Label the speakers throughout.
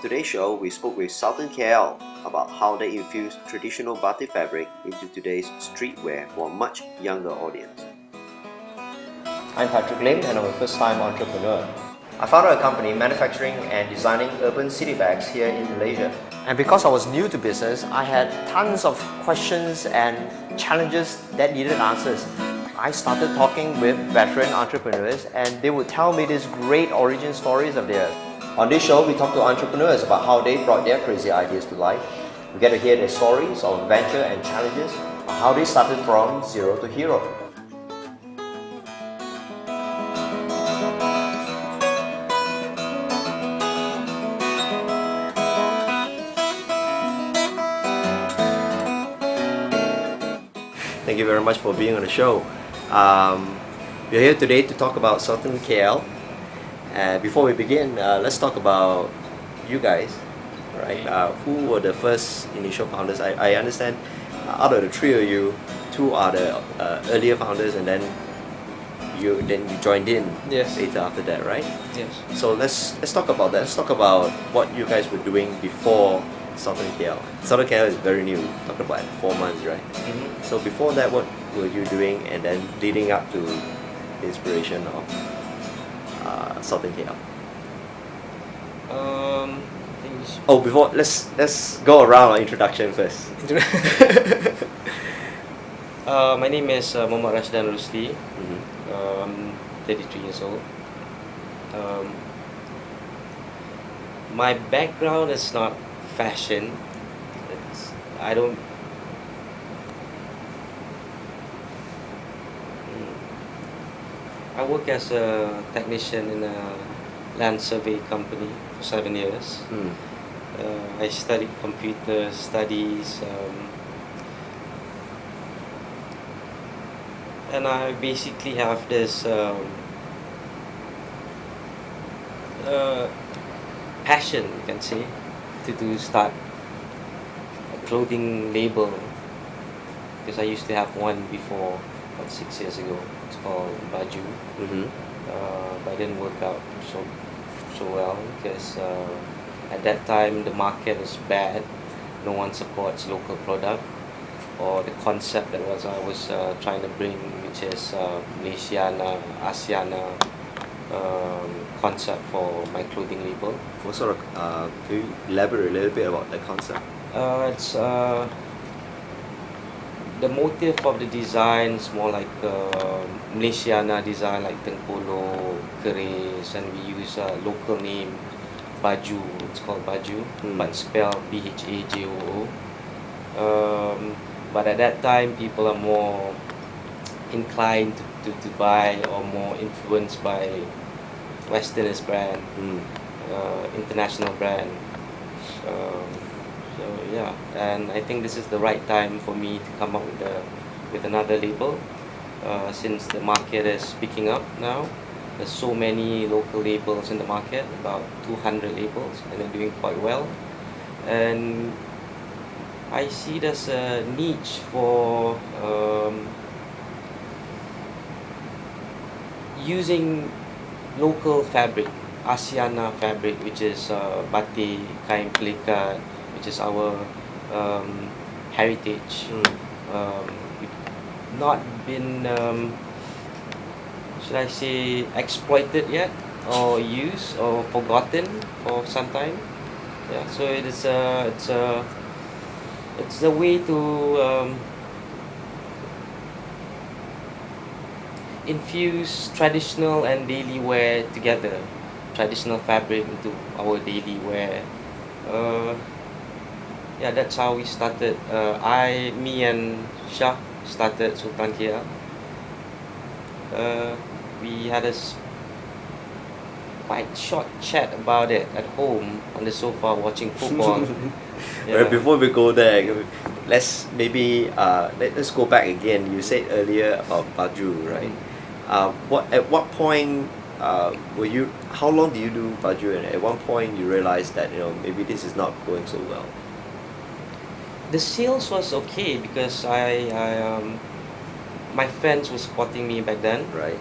Speaker 1: today's show, we spoke with Sultan KL about how they infused traditional batik fabric into today's streetwear for a much younger audience. I'm Patrick Lim and I'm a first-time entrepreneur. I founded a company manufacturing and designing urban city bags here in Malaysia. And because I was new to business, I had tons of questions and challenges that needed answers. I started talking with veteran entrepreneurs and they would tell me these great origin stories of theirs. On this show, we talk to entrepreneurs about how they brought their crazy ideas to life. We get to hear their stories of venture and challenges, and how they started from zero to hero. Thank you very much for being on the show. We're here today to talk about Sultan KL. Before we begin, let's talk about you guys, right? Who were the first initial founders? I understand out of the three of you, two are the earlier founders, and then you joined in later after that, right?
Speaker 2: Yes.
Speaker 1: So let's talk about that. Let's talk about what you guys were doing before Sultan KL. Sultan KL is very new, talking about 4 months, right?
Speaker 2: Mm-hmm.
Speaker 1: So before that, what were you doing, and then leading up to the inspiration of Sultan KL? Before let's go around our introduction first.
Speaker 2: My name is Rashdan Rosly. I'm 33 years old. My background is not fashion. I work as a technician in a land survey company for 7 years. I studied computer studies, and I basically have this passion, you can say, to start a clothing label, because I used to have one before, about 6 years ago. It's called Baju. But it didn't work out so well because at that time the market was bad. No one supports local product or the concept that I was trying to bring, which is Malaysiana, Asiana concept for my clothing label.
Speaker 1: What sort of, can you elaborate a little bit about the concept?
Speaker 2: It's the motive of the design is more like Malaysiana design, like Tengkolo, Keris, and we use a local name, Baju. It's called Baju, but spelled Bhajoo. But at that time, people are more inclined to buy or more influenced by Westernist brand, international brand. So yeah, and I think this is the right time for me to come up with another label, since the market is picking up now. There's so many local labels in the market, about 200 labels, and they're doing quite well. And I see there's a niche for using local fabric, Asiana fabric, which is batik, kain pelikat, which is our heritage. Not been, should I say, exploited yet, or used, or forgotten for some time. Yeah, so it's a way to infuse traditional and daily wear together, traditional fabric into our daily wear. Yeah, that's how we started. Me and Shah started Sultan KL. We had a quite short chat about it at home on the sofa watching football.
Speaker 1: Right, before we go there, let's go back again. You said earlier about Baju, right? At what point were you? How long did you do Baju, and at one point you realized that maybe this is not going so well?
Speaker 2: The sales was okay because my friends were supporting me back then.
Speaker 1: Right.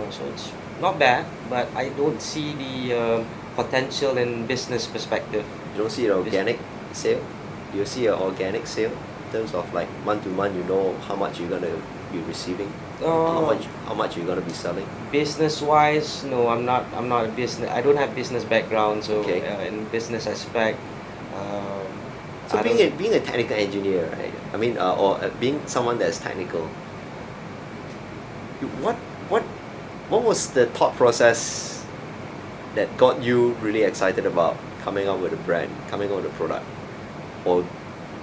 Speaker 2: So it's not bad, but I don't see the potential and business perspective.
Speaker 1: You don't see an organic sale? Do you see an organic sale in terms of like month to month? You know how much you're gonna be receiving, how much you're gonna be selling.
Speaker 2: Business wise, no, I'm not a business. I don't have business background, so
Speaker 1: Okay.
Speaker 2: In business aspect.
Speaker 1: So being a technical engineer, right? I mean, or being someone that's technical. What was the thought process that got you really excited about coming up with a brand, coming up with a product, or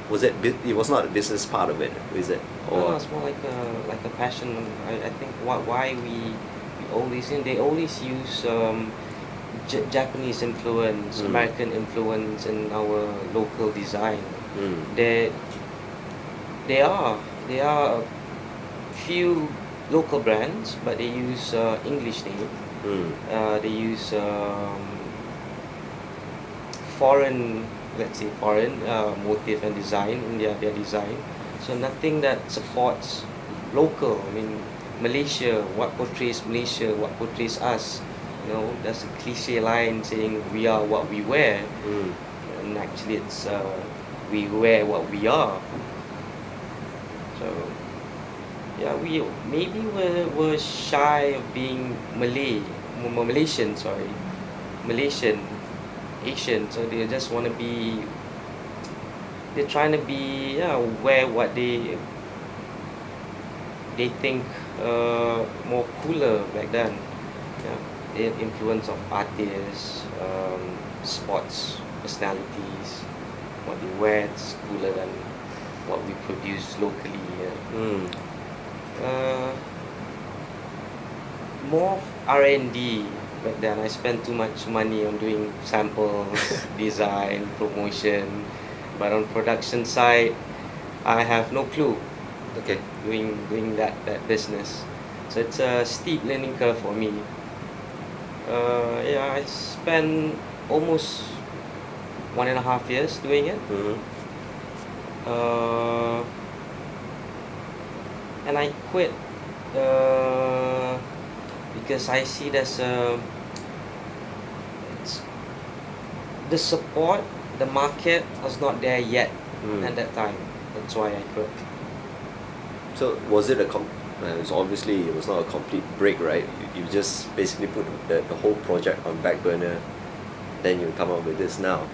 Speaker 1: was it? It was not a business part of it, is it?
Speaker 2: No, it's more like a passion. I think why we always they always use Japanese influence, American influence in our local design. There are a few local brands, but they use English name. They use foreign, let's say foreign motif and design in their design. So nothing that supports local. I mean, Malaysia, what portrays Malaysia, what portrays us. You know, there's a cliche line saying we are what we wear, and actually it's we wear what we are. So yeah, we're shy of being Malaysian, Asian. So they just want to be. They're trying to be wear what they think more cooler back then. Yeah, the influence of artists, sports personalities, what they wear is cooler than what we produce locally. More R&D back then. I spent too much money on doing samples, design, promotion, but on production side, I have no clue.
Speaker 1: Okay.
Speaker 2: Doing that business, so it's a steep learning curve for me. I spent almost 1.5 years doing it. And I quit because I see there's the support, the market was not there yet at that time. That's why I quit.
Speaker 1: So was it it was not a complete break, right? You just basically put the whole project on back burner, then you come up with this now.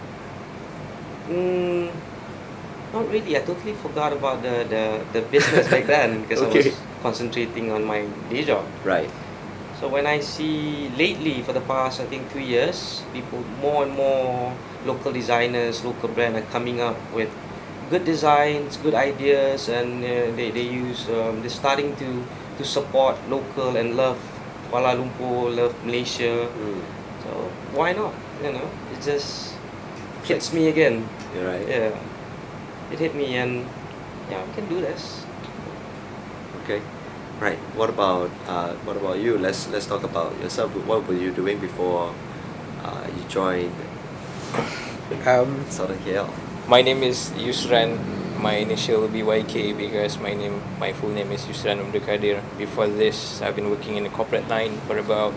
Speaker 2: Not really. I totally forgot about the business back then because I was concentrating on my day job.
Speaker 1: Right.
Speaker 2: So when I see lately, for the past I think 2 years, more and more local designers, local brands are coming up with good designs, good ideas, and they're starting to support local and love Kuala Lumpur, love Malaysia. So why not? You know, it just hits me again.
Speaker 1: You're right.
Speaker 2: Yeah, it hit me, and yeah, we can do this.
Speaker 1: Okay. Right. What about you? Let's talk about yourself. What were you doing before you joined Sultan KL?
Speaker 3: My name is Yusran. My initial will be YK because my full name is Yusran Kadir. Before this, I've been working in the corporate line for about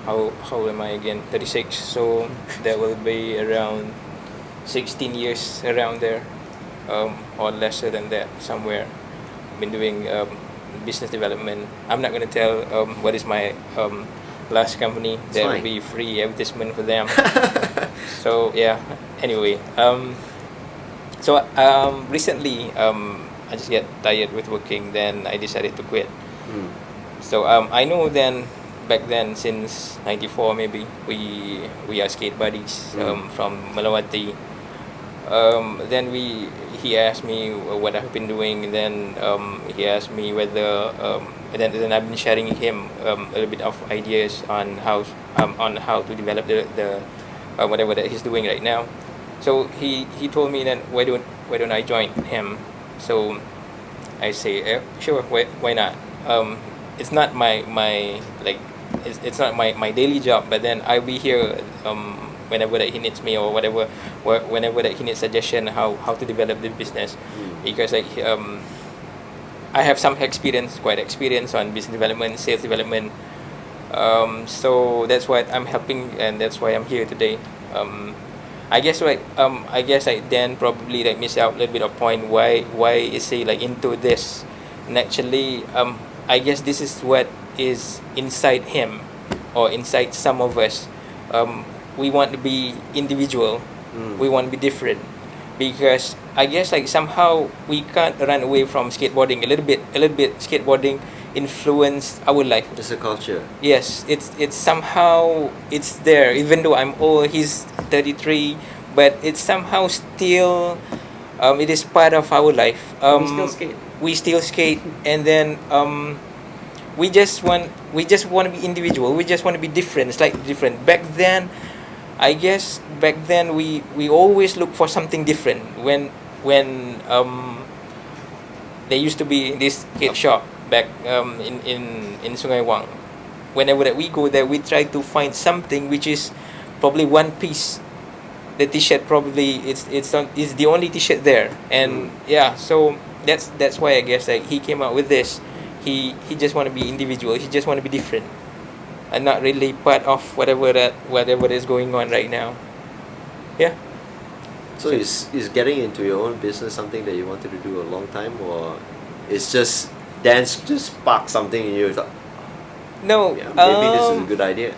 Speaker 3: how old am I again? 36. So that will be around 16 years around there, or lesser than that somewhere. Been doing business development. I'm not going to tell what is my last company. That will be free advertisement for them. So yeah. Anyway, recently I just get tired with working. Then I decided to quit. So I know back then since '94 maybe we are skate buddies from Malawati. Then he asked me what I've been doing, and then he asked me whether then I've been sharing him a little bit of ideas on how to develop the whatever that he's doing right now. So he told me that why don't I join him? So I say sure, why not? It's not my it's not my daily job, but then I'll be here whenever that he needs me, or whenever that he needs suggestion how to develop the business. Because I have some experience on business development, sales development, So that's what I'm helping, and that's why I'm here today. I guess like Dan probably like miss out a little bit of point why is he like into this, and actually I guess this is what is inside him, or inside some of us. We want to be individual. We want to be different, because I guess like somehow we can't run away from skateboarding. A little bit skateboarding influenced our life.
Speaker 1: It's a culture.
Speaker 3: Yes, it's somehow it's there. Even though I'm old, he's 33, but it's somehow still it is part of our life.
Speaker 2: We still skate.
Speaker 3: We still skate, and then we just want to be individual. We just want to be different, slightly different. Back then, I guess we always look for something different. When there used to be this skate shop back in Sungai Wang. Whenever that we go there, we try to find something which is probably one piece. The T-shirt probably it's the only T-shirt there, and yeah, so that's why I guess like he came out with this. He just want to be individual. He just want to be different, and not really part of whatever is going on right now. Yeah.
Speaker 1: So is getting into your own business something that you wanted to do a long time, or it's just dance just sparked something in you? Thought,
Speaker 3: No.
Speaker 1: yeah, maybe this is a good idea.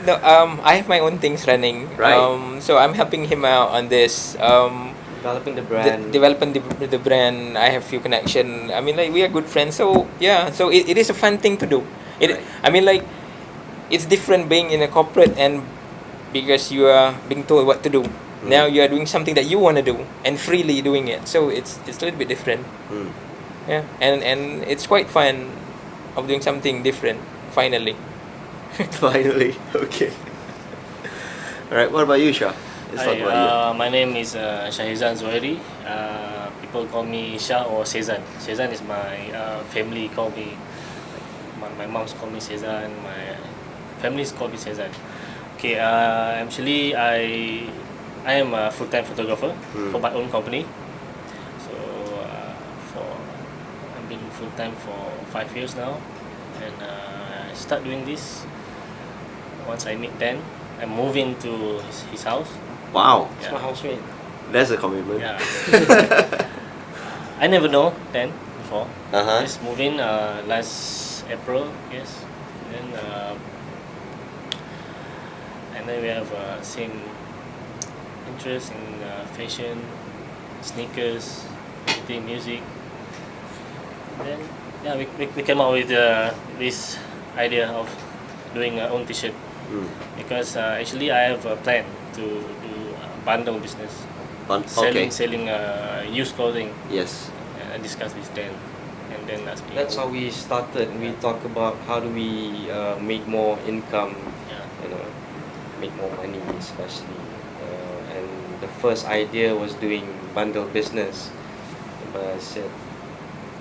Speaker 3: No. I have my own things running.
Speaker 1: Right.
Speaker 3: So I'm helping him out on this.
Speaker 2: Developing the brand.
Speaker 3: Developing the brand. I have few connection. I mean, like we are good friends. So yeah. So it is a fun thing to do.
Speaker 1: Right.
Speaker 3: I mean, like it's different being in a corporate and because you are being told what to do. Now you are doing something that you want to do and freely doing it. So it's a little bit different. Yeah. And it's quite fun of doing something different. Finally.
Speaker 1: Finally, okay. All right. What about you, Shah? Let's talk about
Speaker 4: My name is Shahizan Zohri. People call me Shah or Sezan. Sezan is my family call me. My mom's call me Sezan. My family's call me Sezan. Okay. Actually, I am a full-time photographer for my own company. So I've been full-time for 5 years now, and I start doing this once I meet Dan. I move into his house.
Speaker 1: you. Wow,
Speaker 2: It's my housemate.
Speaker 1: that's a commitment.
Speaker 4: Yeah. I never know Dan before.
Speaker 1: Uh-huh.
Speaker 4: Just moved in last April, yes. And then we have same interest in fashion, sneakers, everything, music. Then yeah, we came up with this idea of doing our own T-shirt because actually I have a plan to do bundle business,
Speaker 1: Okay.
Speaker 4: selling used clothing.
Speaker 1: Yes.
Speaker 4: And I discussed with Dan, and then asked me.
Speaker 2: That's how we started. We talk about how do we make more income,
Speaker 4: Yeah.
Speaker 2: make more money especially. And the first idea was doing bundle business, but I said,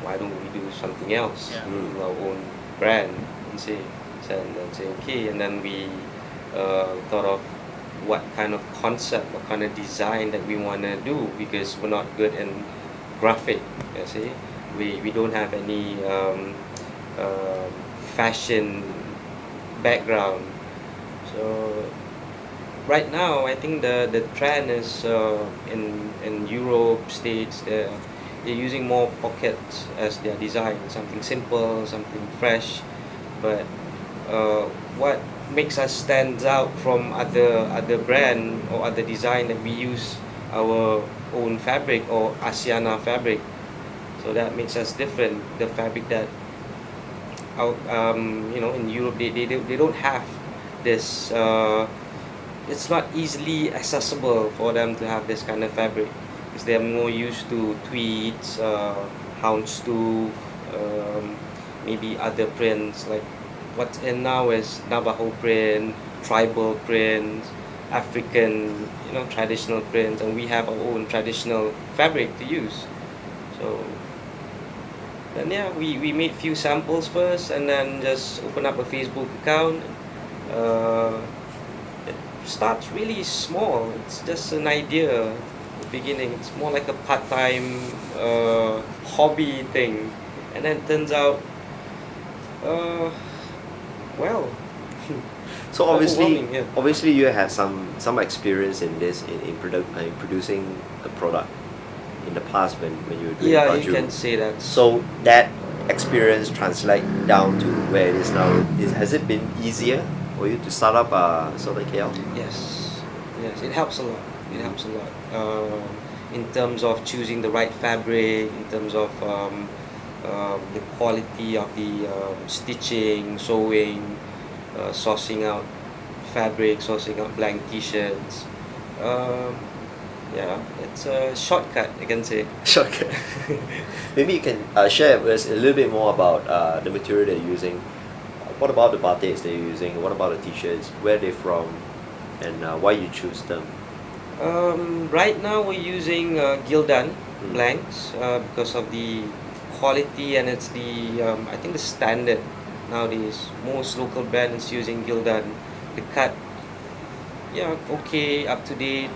Speaker 2: why don't we do something else?
Speaker 4: Yeah.
Speaker 2: Do our own brand and say okay, and then we thought of what kind of concept, what kind of design that we want to do, because we're not good in graphic. You see, we don't have any fashion background. So right now, I think the trend is in Europe, States. They're using more pockets as their design, something simple, something fresh. But what makes us stand out from other brand or other design that we use our own fabric or Asiana fabric, so that makes us different. The fabric that in Europe they don't have this. It's not easily accessible for them to have this kind of fabric because they are more used to tweeds, houndstooth, maybe other prints. Like what's in now is Navajo print, tribal prints, African, traditional prints, and we have our own traditional fabric to use. So then we made few samples first, and then just open up a Facebook account. It starts really small. It's just an idea at the beginning. It's more like a part-time hobby thing, and then turns out
Speaker 1: So obviously,
Speaker 2: Overwhelming, yeah.
Speaker 1: obviously you had some experience in this in producing the product in the past when you were doing
Speaker 2: Yeah,
Speaker 1: baju.
Speaker 2: you can say that.
Speaker 1: So that experience translate down to where it is now. Has it been easier for you to start up Sultan KL?
Speaker 2: Yes, yes, it helps a lot. It helps a lot. In terms of choosing the right fabric, in terms of the quality of the stitching, sewing, sourcing out fabric, sourcing out blank T-shirts. Um, yeah, it's a shortcut, I can say.
Speaker 1: Shortcut. Maybe you can share with us a little bit more about the material they're using. What about the batiks they're using? What about the T-shirts? Where they're from? And why you choose them?
Speaker 2: Right now we're using Gildan blanks because of the quality, and it's the I think the standard nowadays. Most local brands using Gildan. The cut, yeah, okay, up to date.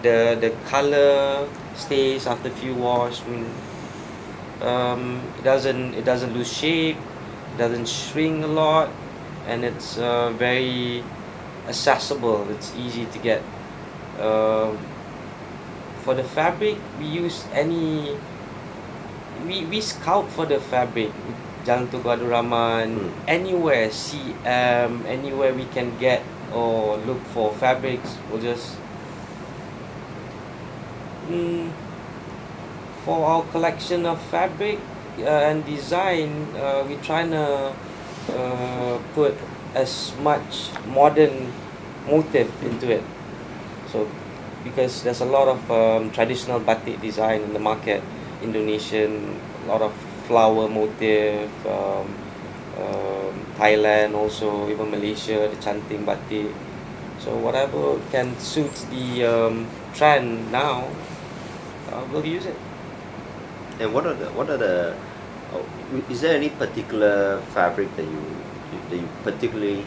Speaker 2: The color stays after few wash. I mean, it doesn't lose shape, it doesn't shrink a lot, and it's very accessible. It's easy to get. For the fabric, we use any. We scout for the fabric. Jalan Tugu Abdul Rahman, anywhere, CM, anywhere we can get or look for fabrics, we'll just. For our collection of fabric and design, we trying to put as much modern motif into it. So, because there's a lot of traditional batik design in the market, Indonesian, a lot of flower motif, Thailand also, even Malaysia, the canting batik. So whatever can suit the trend now, we'll use it.
Speaker 1: And what are the is there any particular fabric that you particularly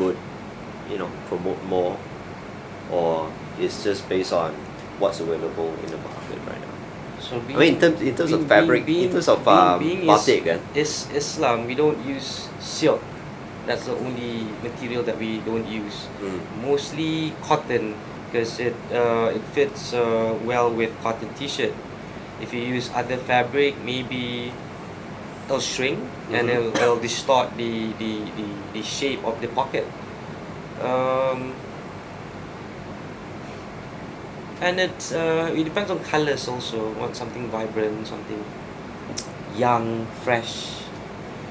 Speaker 1: would promote more, or it's just based on what's available in the market right now?
Speaker 2: So
Speaker 1: I mean, in terms of fabric, in terms of batik,
Speaker 2: is Islam. We don't use silk. That's the only material that we don't use. Mostly cotton, because it fits well with cotton T-shirt. If you use other fabric, maybe it'll shrink and it'll distort the shape of the pocket. And it depends on colors also. Want something vibrant, something young, fresh.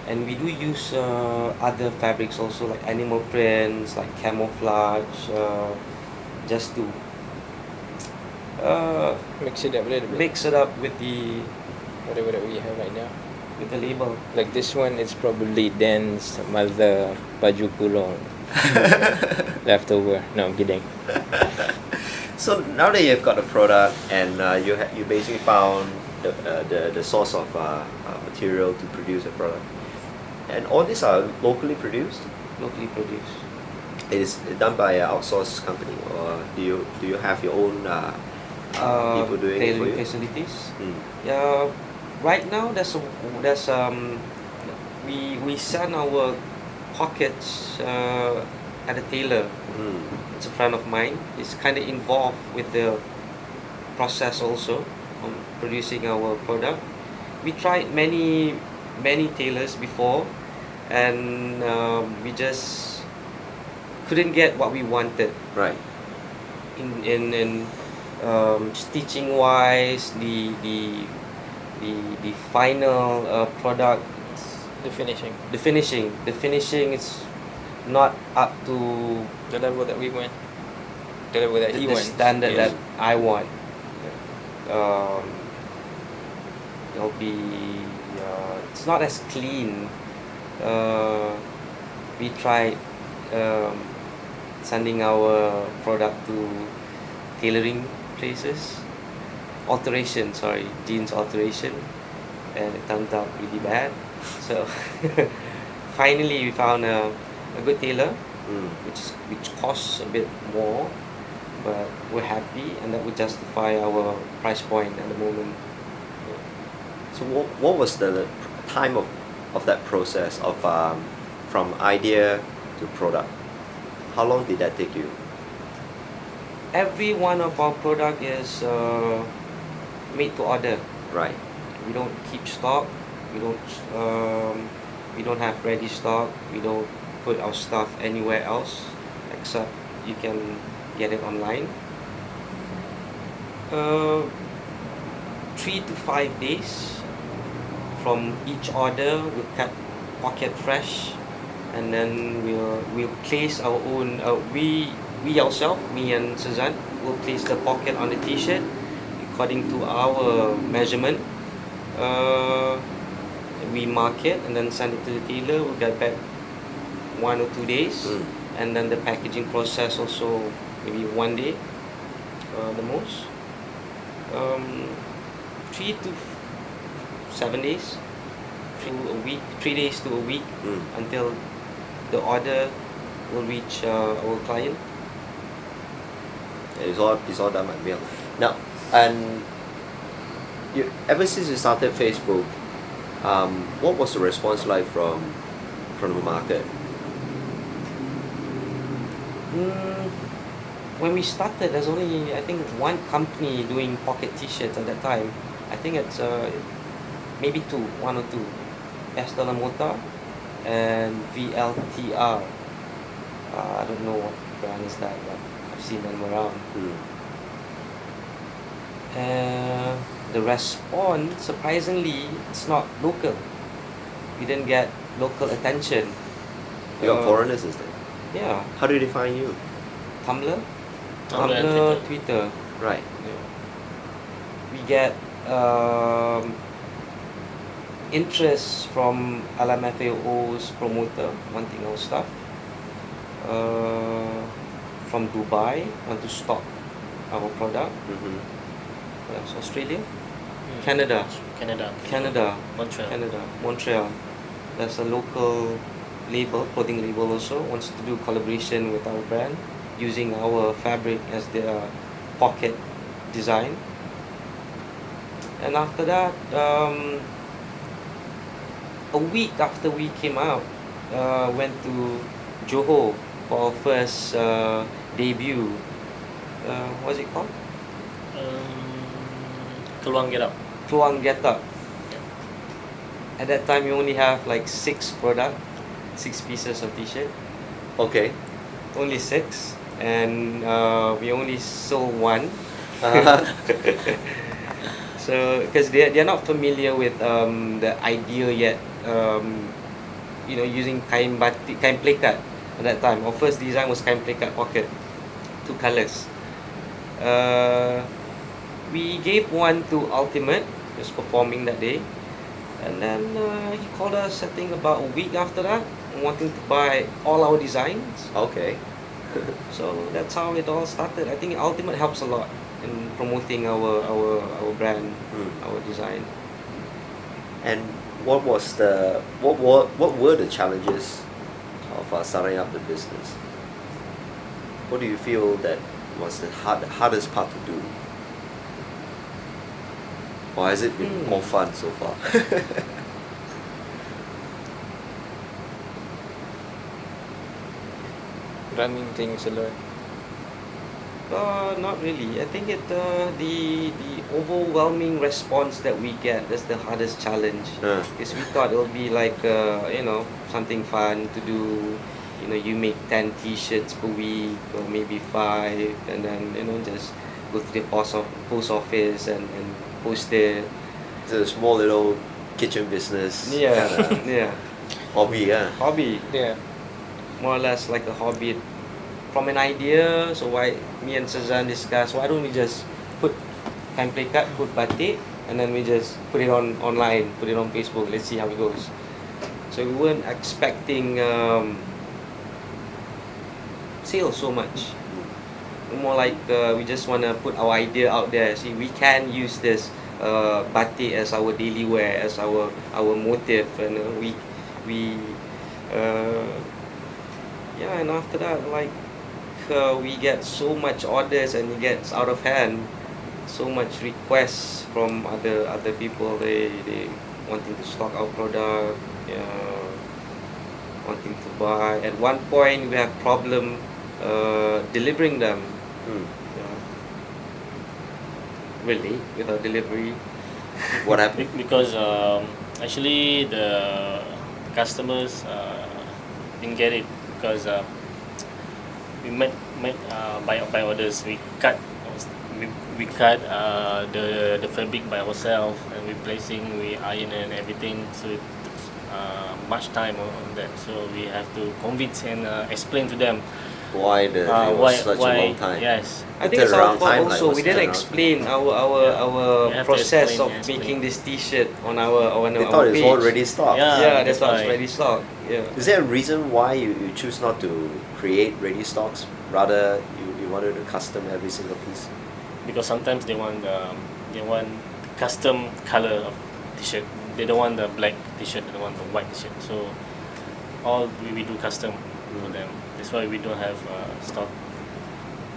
Speaker 2: And we do use other fabrics also, like animal prints, like camouflage, just to
Speaker 3: Mix it up a little bit.
Speaker 2: mix it up with the
Speaker 3: Whatever that we have right now.
Speaker 2: with the label.
Speaker 3: Like this one, it's probably Dan's mother baju kurung leftover. No, I'm kidding.
Speaker 1: So now that you've got the product and you basically found the source of material to produce a product, and all these are locally produced.
Speaker 2: Locally produced.
Speaker 1: It is done by an outsourced company, or do you have your own people doing it for
Speaker 2: tailoring
Speaker 1: you?
Speaker 2: facilities. Yeah, right now we send our pockets at a tailor. It's a friend of mine. He's kind of involved with the process also of producing our product. We tried many tailors before, and we just couldn't get what we wanted.
Speaker 1: Right.
Speaker 2: In stitching wise, the final product,
Speaker 3: The finishing.
Speaker 2: the finishing is not up to
Speaker 3: The level that we went. The level that he
Speaker 2: the
Speaker 3: went.
Speaker 2: standard
Speaker 1: Yes.
Speaker 2: that I want. It'll be it's not as clean. We tried sending our product to tailoring places, jeans alteration, and it turned out really bad. So finally we found a good tailor, which costs a bit more, but we're happy, and that would justify our price point at the moment.
Speaker 1: So what was the time of that process of from idea to product. How long did that take you?
Speaker 2: Every one of our product is made to order.
Speaker 1: Right.
Speaker 2: We don't keep stock. We don't have ready stock. We don't put our stuff anywhere else except you can get it online. 3 to 5 days from each order. We'll cut pocket fresh, and then we'll place our own. We ourselves, me and Sezan, will place the pocket on the T-shirt according to our measurement. We mark it and then send it to the tailor. We'll get back 1 or 2 days, and then the packaging process also maybe 1 day, the most. 3 to 7 days to a week, 3 days to a week until the order will reach our client.
Speaker 1: It's all done by mail. Now, and ever since you started Facebook, what was the response like from the market?
Speaker 2: When we started, there's only, I think, one company doing pocket T-shirts at that time. I think it's maybe one or two. Estela Mota and VLTR. I don't know what brand is that, but I've seen them around. The response, surprisingly, it's not local. We didn't get local attention.
Speaker 1: You got foreigners instead.
Speaker 2: Yeah.
Speaker 1: How do they find you?
Speaker 2: Tumblr,
Speaker 4: and
Speaker 2: Twitter.
Speaker 1: Right.
Speaker 2: We get interest from LMFAO's promoter wanting our stuff. From Dubai, want to stock our product. What else? Australia? Canada. Montreal. There's a local label, clothing label also, wants to do collaboration with our brand using our fabric as their pocket design. And after that, a week after we came out, went to Johor for our first debut. What's it called?
Speaker 4: Peluang Get Up.
Speaker 2: Peluang Get Up. At that time, we only have like 6 pieces of T-shirt.
Speaker 1: Okay.
Speaker 2: Only 6, and we only sold 1. So, because they're not familiar with the idea yet, using kain batik, kain plekat at that time. Our first design was kain plekat pocket, 2 colors. We gave one to Ultimate, just performing that day, and then he called us, I think, about a week after that, wanting to buy all our designs.
Speaker 1: Okay.
Speaker 2: So that's how it all started. I think Ultimate helps a lot in promoting our brand, our design.
Speaker 1: And what were the challenges of starting up the business? What do you feel that was the hardest part to do? Or has it been more fun so far?
Speaker 3: Running things alone.
Speaker 2: Not really. I think the overwhelming response that we get, that's the hardest challenge. Because we thought it would be like something fun to do. You make 10 T-shirts per week or maybe 5, and then just go to the post office and post it.
Speaker 1: It's a small little kitchen business.
Speaker 2: Yeah, yeah.
Speaker 1: Hobby, yeah.
Speaker 2: Hobby.
Speaker 3: Yeah.
Speaker 2: More or less like a hobby. From an idea, so why me and Sezan discuss, why don't we just put kain plekat, put batik, and then we just put it online, put it on Facebook, let's see how it goes. So we weren't expecting sales so much. More like we just want to put our idea out there. See, we can use this batik as our daily wear, as our motif, and and after that, we get so much orders and it gets out of hand. So much requests from other people. They wanting to stock our product. wanting to buy. At one point, we have problem delivering them. Yeah. Really, without delivery.
Speaker 1: What happened?
Speaker 4: Because actually the customers didn't get it because we made by orders. We cut the fabric by ourselves, and we iron and everything. So it took much time on that. So we have to convince and explain to them
Speaker 1: Why it was such a long time?
Speaker 4: Yes.
Speaker 2: I think it's our
Speaker 1: Turnaround
Speaker 2: fault
Speaker 1: time,
Speaker 2: also.
Speaker 1: like,
Speaker 2: We
Speaker 1: what's
Speaker 2: didn't
Speaker 1: turnaround?
Speaker 2: explain
Speaker 4: We
Speaker 2: our
Speaker 4: have to
Speaker 2: process
Speaker 4: explain,
Speaker 2: of
Speaker 4: explain.
Speaker 2: making this T-shirt on our
Speaker 1: They
Speaker 2: our
Speaker 1: thought it was
Speaker 2: page.
Speaker 1: already stocked.
Speaker 4: Yeah.
Speaker 2: Yeah, that's
Speaker 4: that's
Speaker 2: why it's
Speaker 4: why.
Speaker 2: ready stock. Yeah.
Speaker 1: Is there a reason why you choose not to create ready stocks? Rather, you wanted to custom every single piece?
Speaker 4: Because sometimes they want custom color of t-shirt. They don't want the black t-shirt. They want the white t-shirt. So all we do custom for them. That's why we don't have stock.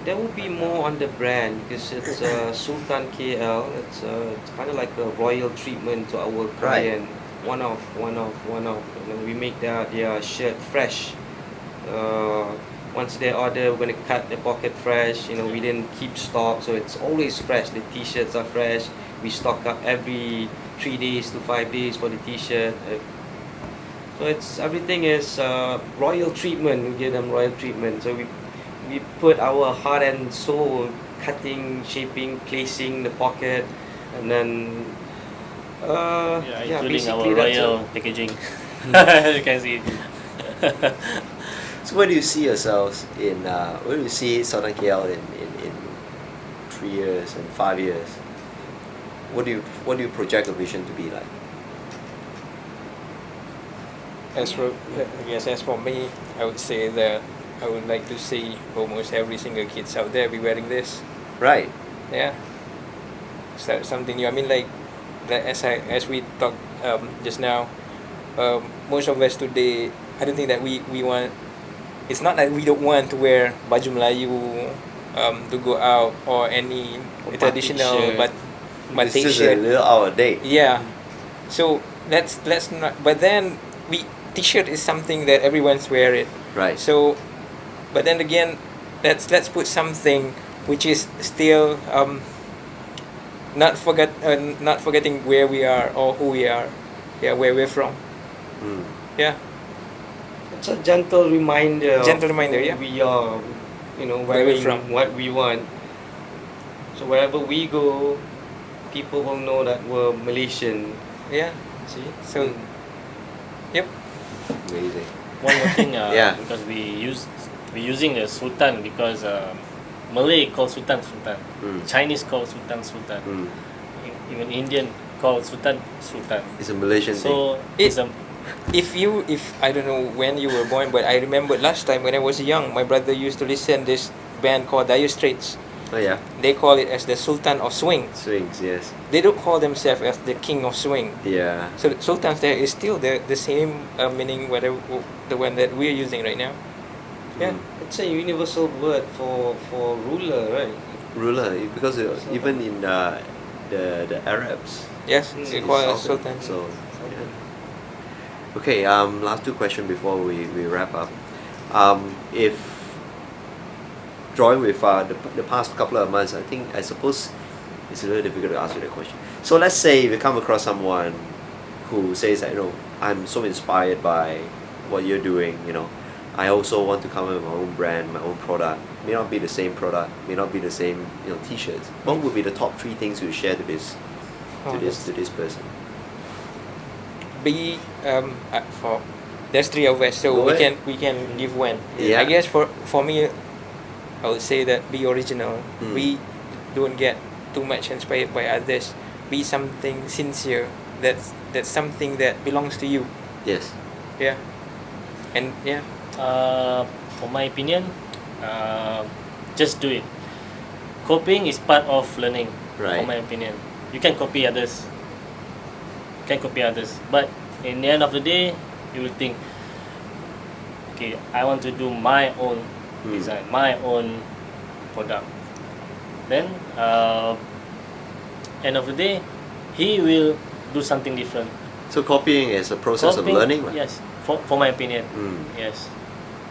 Speaker 2: There would be more on the brand because it's Sultan KL. It's kind of like a royal treatment to our client. One off. You know, we make their shirt fresh. Once they order, we're gonna cut the pocket fresh. You know, we didn't keep stock, so it's always fresh. The T-shirts are fresh. We stock up every 3 days to 5 days for the T-shirt. So it's everything is royal treatment. We give them royal treatment. So we put our heart and soul, cutting, shaping, placing the pocket, and then
Speaker 4: Including our
Speaker 2: basically that's
Speaker 4: royal packaging. You can see.
Speaker 1: So where do you see yourselves in? Where do you see Sultan KL in 3 years and 5 years? What do you project a vision to be like?
Speaker 3: As for me, I would say that I would like to see almost every single kids out there be wearing this.
Speaker 1: Right.
Speaker 3: Yeah. So something new. I mean, like as we talked just now, most of us today, I don't think that we want. It's not that we don't want to wear baju Melayu to go out or any
Speaker 2: Or batik
Speaker 3: traditional
Speaker 2: shirt.
Speaker 3: but
Speaker 1: It's
Speaker 3: batik
Speaker 1: just a
Speaker 3: shirt.
Speaker 1: little out of date.
Speaker 3: Yeah. So let's not. But then t-shirt is something that everyone's wear it.
Speaker 1: Right.
Speaker 3: So, but then again, let's put something which is still not forgetting where we are or who we are. Yeah, where we're from.
Speaker 1: Mm.
Speaker 3: Yeah.
Speaker 2: it's a gentle reminder.
Speaker 3: Gentle
Speaker 2: of
Speaker 3: reminder,
Speaker 2: who
Speaker 3: yeah.
Speaker 2: We are, you know,
Speaker 3: Where we're
Speaker 2: wearing
Speaker 3: from.
Speaker 2: what we want. So wherever we go, people will know that we're Malaysian.
Speaker 3: Yeah.
Speaker 2: See?
Speaker 3: So, yep.
Speaker 1: Amazing.
Speaker 4: One more thing,
Speaker 1: Yeah.
Speaker 4: because we're using the Sultan because Malay call Sultan.
Speaker 1: Mm.
Speaker 4: Chinese call Sultan.
Speaker 1: Mm.
Speaker 4: Even Indian call Sultan.
Speaker 1: It's a Malaysian thing.
Speaker 4: So
Speaker 3: It-
Speaker 4: it's a
Speaker 3: If I don't know when you were born, but I remember last time when I was young, my brother used to listen this band called Dire Straits.
Speaker 1: Oh yeah.
Speaker 3: They call it as the Sultan of Swing.
Speaker 1: Swings, yes.
Speaker 3: They don't call themselves as the King of Swing.
Speaker 1: Yeah.
Speaker 3: So the Sultans there is still the same meaning, whatever the one that we're using right now. Yeah.
Speaker 1: Mm.
Speaker 2: It's a universal word for ruler, right?
Speaker 1: Ruler, because even in the Arabs,
Speaker 3: Yes,
Speaker 2: Mm.
Speaker 3: they
Speaker 1: it's
Speaker 3: call it
Speaker 1: Sultan.
Speaker 3: Sultan.
Speaker 1: So yeah. Okay, last two questions before we wrap up. If drawing with the past couple of months, I suppose it's a little difficult to answer that question. So let's say if you come across someone who says that, I'm so inspired by what you're doing, I also want to come up with my own brand, my own product. May not be the same product, may not be the same, t-shirts. What would be the top 3 things you share to this person?
Speaker 3: For there's 3 of us, so
Speaker 1: Go
Speaker 3: we
Speaker 1: ahead.
Speaker 3: can give one.
Speaker 1: Yeah.
Speaker 3: I guess for me, I would say that be original.
Speaker 1: Mm.
Speaker 3: We don't get too much inspired by others. Be something sincere. That's something that belongs to you.
Speaker 1: Yes.
Speaker 3: Yeah. And yeah.
Speaker 4: for my opinion, just do it. Copying is part of learning.
Speaker 1: Right.
Speaker 4: For my opinion, you can copy others. But in the end of the day, you will think, okay, I want to do my own design, my own product. Then, end of the day, he will do something different.
Speaker 1: So copying is a process of learning, right?
Speaker 4: Yes. For my opinion,
Speaker 1: Mm.
Speaker 4: yes.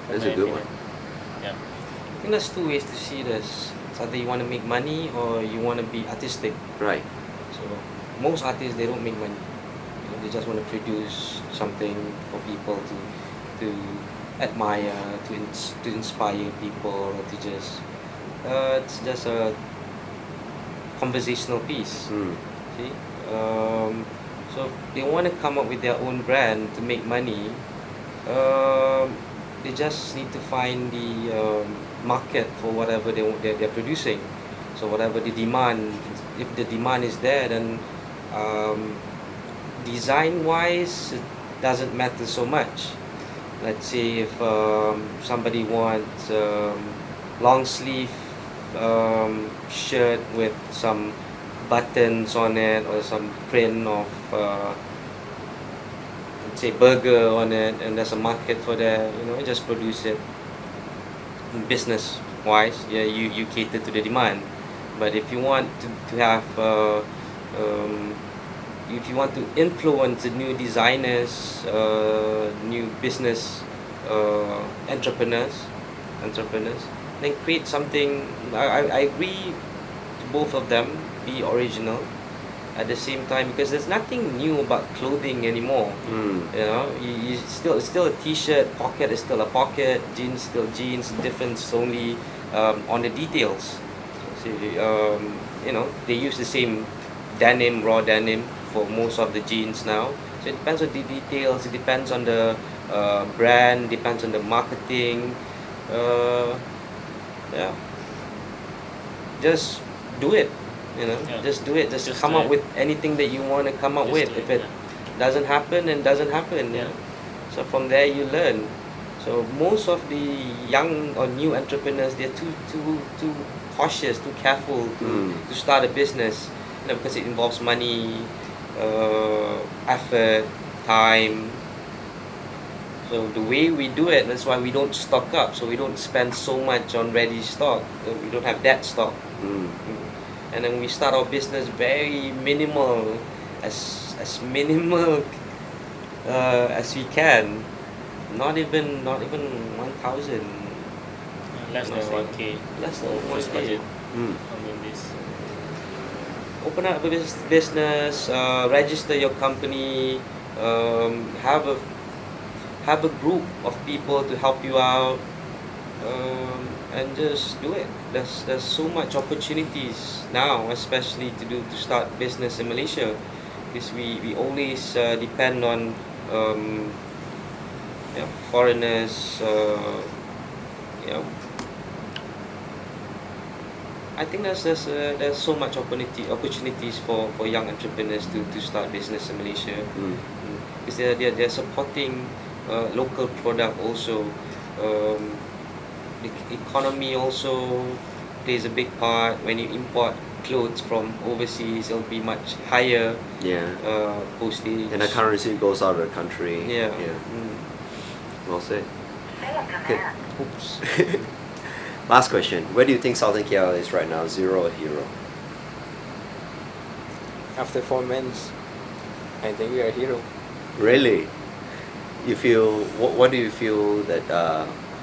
Speaker 4: For
Speaker 1: That's
Speaker 4: my
Speaker 1: a good
Speaker 4: opinion.
Speaker 1: one.
Speaker 4: Yeah.
Speaker 2: I think there's two ways to see this. It's either you want to make money or you want to be artistic.
Speaker 1: Right.
Speaker 2: So most artists, they don't make money. You know, they just want to produce something for people to admire, to inspire people, or to just it's just a conversational piece.
Speaker 1: Mm.
Speaker 2: See, so if they want to come up with their own brand to make money. They just need to find the market for whatever they're producing. So whatever the demand, if the demand is there, then design wise it doesn't matter so much. Let's say if somebody wants long sleeve shirt with some buttons on it, or some print of let's say burger on it, and there's a market for that, you know, just produce it. Business wise, yeah, you cater to the demand. But if you want to have if you want to influence the new designers, new business entrepreneurs, then create something. I agree to both of them, be original at the same time, because there's nothing new about clothing anymore.
Speaker 1: Mm.
Speaker 2: You know, it's still a t-shirt, pocket is still a pocket, jeans still jeans, difference only on the details. See, you know, they use the same denim, raw denim for most of the jeans now. So it depends on the details, it depends on the brand, depends on the marketing. Yeah, just do it. You know,
Speaker 4: Yeah.
Speaker 2: just do it. Just come
Speaker 4: do
Speaker 2: up
Speaker 4: it.
Speaker 2: with anything that you want to come up
Speaker 4: Just
Speaker 2: with.
Speaker 4: do
Speaker 2: If
Speaker 4: it,
Speaker 2: it doesn't happen, then doesn't happen.
Speaker 4: Yeah.
Speaker 2: So from there you learn. So most of the young or new entrepreneurs, they're too cautious, too careful to start a business. You know, because it involves money, effort, time. So the way we do it, that's why we don't stock up. So we don't spend so much on ready stock. We don't have that stock.
Speaker 1: Mm.
Speaker 2: And then we start our business very minimal, as minimal as we can. Not even 1,000.
Speaker 4: Less than 1K.
Speaker 2: Less than
Speaker 4: First
Speaker 2: 1K.
Speaker 4: budget.
Speaker 1: Mm.
Speaker 4: I mean this.
Speaker 2: Open up a business, register your company, have a group of people to help you out, and just do it. There's so much opportunities now, especially to start business in Malaysia, because we always depend on foreigners. You know, I think there's so much opportunities for young entrepreneurs to start business in Malaysia, because they're supporting local product also. The economy also plays a big part. When you import clothes from overseas, it'll be much higher
Speaker 1: Yeah.
Speaker 2: postage.
Speaker 1: And the currency goes out of the country.
Speaker 2: Yeah.
Speaker 1: Yeah.
Speaker 2: Mm.
Speaker 1: Well said. Okay.
Speaker 2: Oops.
Speaker 1: Last question. Where do you think Sultan KL is right now? Zero or hero?
Speaker 3: After 4 months, I think we are a hero.
Speaker 1: Really? You feel what do you feel that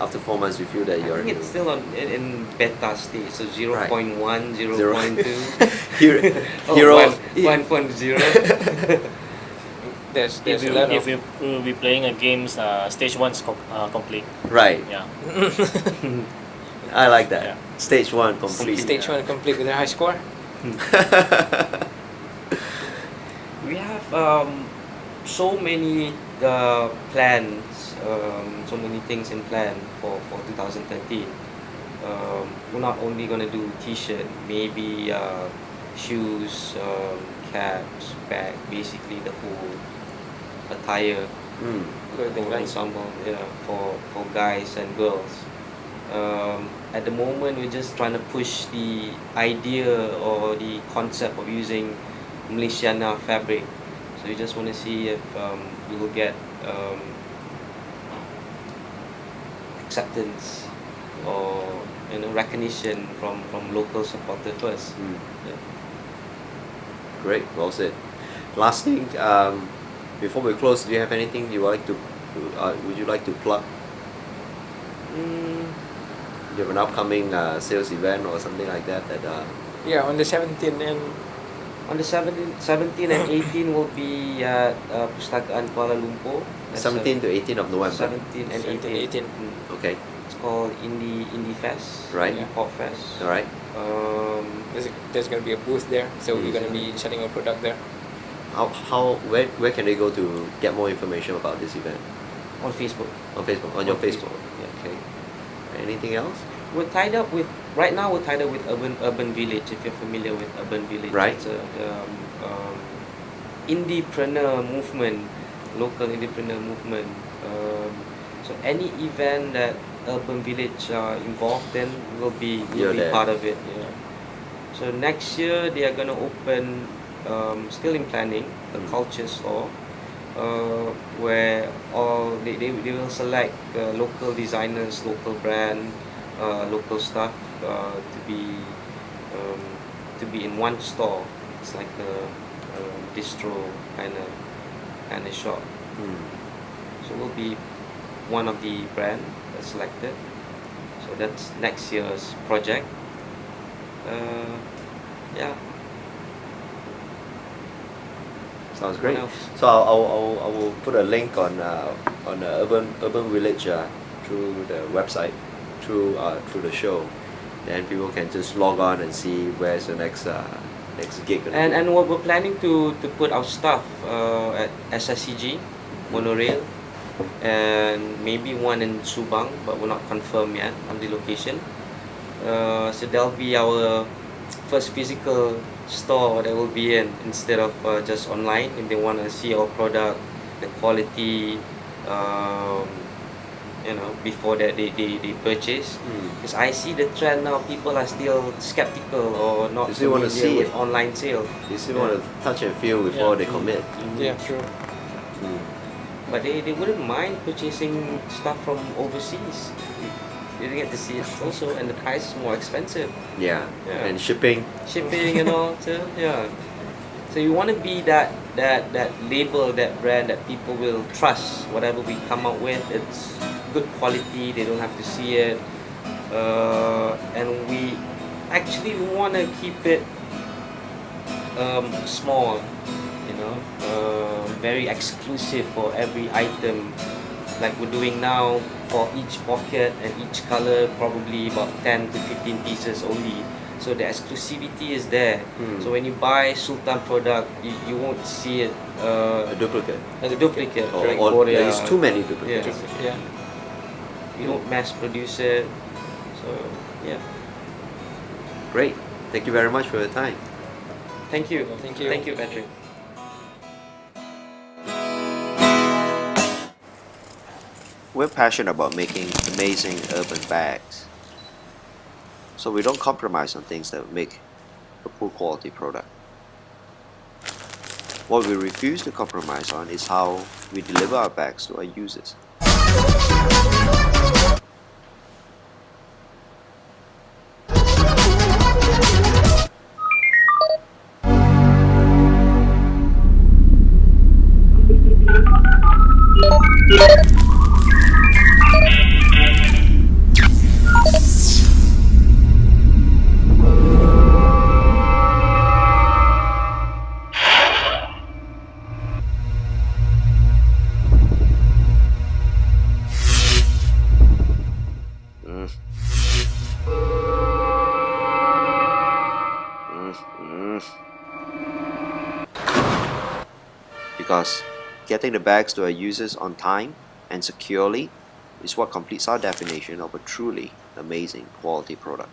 Speaker 1: after 4 months you feel that
Speaker 2: I
Speaker 1: you're a
Speaker 2: think
Speaker 1: hero?
Speaker 2: it's still in beta stage, so 0.1, 0.2.
Speaker 1: Hero.
Speaker 2: Oh,
Speaker 1: Hero.
Speaker 2: 1.0.
Speaker 3: There's
Speaker 4: If
Speaker 3: a lot
Speaker 4: we
Speaker 3: of
Speaker 4: will be playing a games, stage 1's complete.
Speaker 1: Right.
Speaker 4: Yeah.
Speaker 1: I like that.
Speaker 4: Yeah.
Speaker 1: Stage 1 complete.
Speaker 3: stage 1 complete with a high score.
Speaker 2: We have so many plans, so many things in plan for 2013. We're not only gonna do t-shirt, maybe shoes, caps, bag, basically the whole attire,
Speaker 3: Clothing
Speaker 2: whole
Speaker 3: line.
Speaker 2: ensemble, yeah, for guys and girls. At the moment, we're just trying to push the idea or the concept of using Malaysiana fabric. So we just want to see if we will get acceptance or recognition from local supporter first. Yeah.
Speaker 1: Great, well said. Last thing, before we close, do you have anything you would like to Would you like to plug? You have an upcoming sales event or something like that.
Speaker 3: Yeah, on the 17th and
Speaker 2: On the 17 and 18 will be at Pustakaan Kuala Lumpur. That's
Speaker 1: 17 to 18 of November.
Speaker 2: 17 and
Speaker 3: 17,
Speaker 2: 18.
Speaker 3: 18.
Speaker 1: Okay.
Speaker 2: It's called Indie Fest.
Speaker 1: Right.
Speaker 2: Indie Pop Fest.
Speaker 1: All right.
Speaker 3: There's going to be a booth there, so we're going to be selling our product there.
Speaker 1: Where can they go to get more information about this event?
Speaker 2: On Facebook.
Speaker 1: On Facebook. On your Facebook.
Speaker 2: Yeah.
Speaker 1: Okay. Anything else?
Speaker 2: We're tied up with Urban Village. If you're familiar with Urban Village,
Speaker 1: Right.
Speaker 2: It's a indiepreneur movement, local indiepreneur movement. So any event that Urban Village are involved in will be
Speaker 1: there.
Speaker 2: part of it. Yeah. So next year they are gonna open, still in planning, a culture store. Where they will select local designers, local brand, local stuff to be in one store. It's like a distro kind of shop. So we'll be one of the brand that's selected. So that's next year's project. Yeah.
Speaker 1: Sounds great.
Speaker 2: What else?
Speaker 1: So I will put a link on Urban Village through the website, through the show, then people can just log on and see where's the next gig.
Speaker 2: And we're planning to put our stuff at SSCG, Monorail, and maybe one in Subang, but we're not confirmed yet on the location. So that'll be our first physical store that will be in, instead of just online. If they want to see our product, the quality, before that they purchase. Because I see the trend now, people are still skeptical or not
Speaker 1: They still want to
Speaker 2: familiar
Speaker 1: see
Speaker 2: with
Speaker 1: it.
Speaker 2: online sale.
Speaker 1: You still want to touch and feel before they commit.
Speaker 3: Yeah, true.
Speaker 2: But they wouldn't mind purchasing stuff from overseas. You get to see it also, and the price is more expensive.
Speaker 1: Yeah.
Speaker 2: Yeah.
Speaker 1: And shipping.
Speaker 2: Shipping and all, so yeah. So you want to be that label, that brand that people will trust. Whatever we come out with, it's good quality. They don't have to see it, and we actually want to keep it small. Very exclusive for every item, like we're doing now. For each pocket and each color, probably about 10 to 15 pieces only. So the exclusivity is there. So when you buy Sultan product, you won't see it
Speaker 1: A duplicate.
Speaker 2: as a duplicate. like
Speaker 1: Or
Speaker 2: Korea.
Speaker 1: there is too many duplicates.
Speaker 2: Yeah.
Speaker 3: Yeah.
Speaker 2: You don't mass produce it. So yeah.
Speaker 1: Great. Thank you very much for your time.
Speaker 2: Thank you.
Speaker 3: Thank you.
Speaker 2: Thank you, Patrick.
Speaker 1: We're passionate about making amazing urban bags. So we don't compromise on things that make a poor quality product. What we refuse to compromise on is how we deliver our bags to our users. Because getting the bags to our users on time and securely is what completes our definition of a truly amazing quality product.